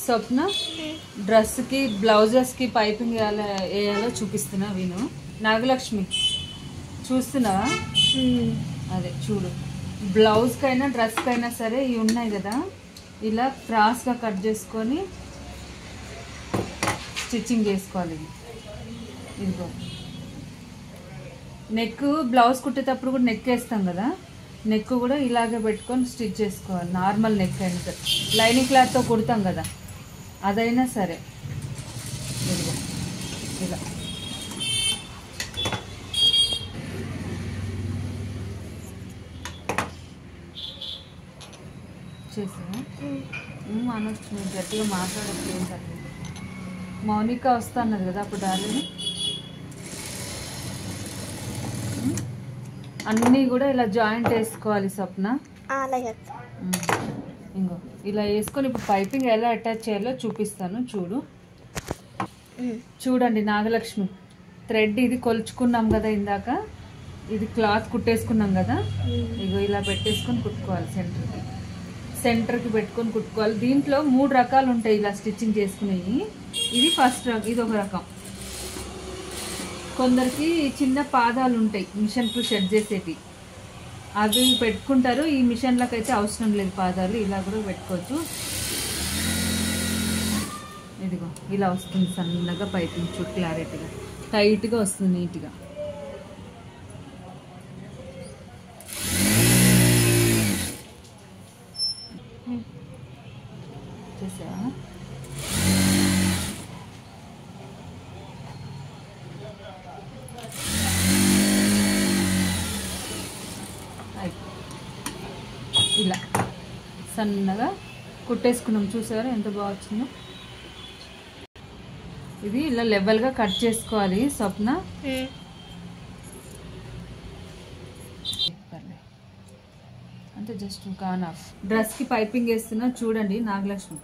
స్వప్న డ్రెస్కి బ్లౌజెస్కి పైపింగ్ వేయాలో చూపిస్తున్నా విను. నాగలక్ష్మి చూస్తున్నావా? అదే చూడు, బ్లౌజ్కైనా డ్రెస్కైనా సరే ఇవి ఉన్నాయి కదా, ఇలా క్రాస్గా కట్ చేసుకొని స్టిచ్చింగ్ చేసుకోవాలి. ఇదిగో నెక్ బ్లౌజ్ కుట్టేటప్పుడు కూడా నెక్ వేస్తాం కదా, నెక్ కూడా ఇలాగే పెట్టుకొని స్టిచ్ చేసుకోవాలి. నార్మల్ నెక్ అయినా సరే, లైనింగ్ క్లాత్తో కుడతాం కదా అదైనా సరే. ఇదిగో ఇలా చేసావా? అనొచ్చు, మీరు గట్టిగా మాట్లాడచ్చు. ఏం తగ్గదు. మౌనిక వస్తా అన్నది కదా అప్పుడు రాలేదు. అన్నీ కూడా ఇలా జాయింట్ వేసుకోవాలి స్వప్న. ఇంకో ఇలా వేసుకొని ఇప్పుడు పైపింగ్ ఎలా అటాచ్ చేయాలో చూపిస్తాను. చూడండి నాగలక్ష్మి, థ్రెడ్ ఇది కొలుచుకున్నాం కదా ఇందాక, ఇది క్లాత్ కుట్టేసుకున్నాం కదా, ఇగో ఇలా పెట్టేసుకొని కుట్టుకోవాలి. సెంటర్కి పెట్టుకొని కుట్టుకోవాలి. దీంట్లో 3 రకాలు ఉంటాయి ఇలా స్టిచ్చింగ్ చేసుకునేవి. ఇది ఫస్ట్ రకం, ఇది ఒక రకం. కొందరికి చిన్న పాదాలు ఉంటాయి మిషన్కు షెడ్ చేసేటి, అవి పెట్టుకుంటారు. ఈ మిషన్లకు అయితే అవసరం లేదు పాదాలు, ఇలా కూడా పెట్టుకోవచ్చు. ఇదిగో ఇలా వస్తుంది సన్నగా పైపింగ్, చుట్టూ క్లారిటీగా టైట్గా వస్తుంది, నీట్గా. చూసావా? ఇలా సన్నగా కుట్టేసుకున్నాం. చూసారా ఎంత బాగా వచ్చిందో? ఇది ఇలా లెవెల్గా కట్ చేసుకోవాలి స్వప్న. అంటే జస్ట్ కాన్ ఆఫ్. డ్రెస్కి పైపింగ్ వేస్తున్నా చూడండి నాగలక్ష్మి.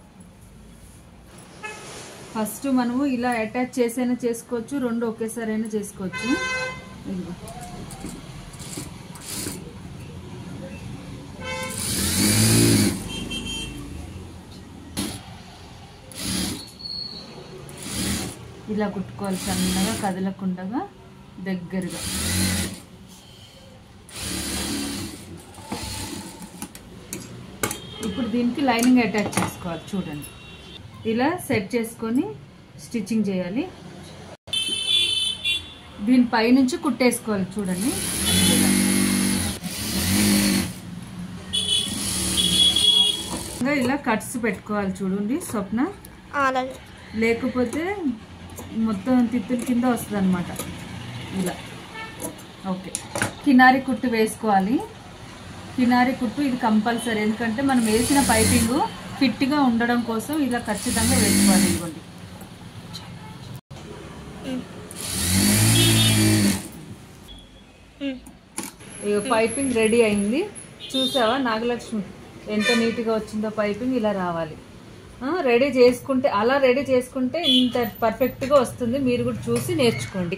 ఫస్ట్ మనము ఇలా అటాచ్ చేసైనా చేసుకోవచ్చు, 2 ఒకేసారి అయినా చేసుకోవచ్చు. ఇదిగో ఇలా కుట్టుకోవాలి సన్నగా, కదలకుండా దగ్గరగా. ఇప్పుడు దీనికి లైనింగ్ అటాచ్ చేసుకోవాలి. చూడండి ఇలా సెట్ చేసుకొని స్టిచ్చింగ్ చేయాలి. దీనిపై నుంచి కుట్టేసుకోవాలి. చూడండి ఇలా కట్స్ పెట్టుకోవాలి. చూడండి స్వప్న, లేకపోతే మొత్తం తిత్తుల కింద వస్తుంది అనమాట. ఇలా ఓకే. కినారి కుట్టు వేసుకోవాలి. కినారి కుట్టు ఇది కంపల్సరీ, ఎందుకంటే మనం వేసిన పైపింగ్ ఫిట్గా ఉండడం కోసం ఇలా ఖచ్చితంగా వేసుకోవాలి. ఇదిగోండి ఇక పైపింగ్ రెడీ అయింది. చూసావా నాగలక్ష్మి ఎంత నీట్గా వచ్చిందో? పైపింగ్ ఇలా రావాలి. రెడీ చేసుకుంటే, అలా రెడీ చేసుకుంటే ఇంత పర్ఫెక్ట్గా వస్తుంది. మీరు కూడా చూసి నేర్చుకోండి.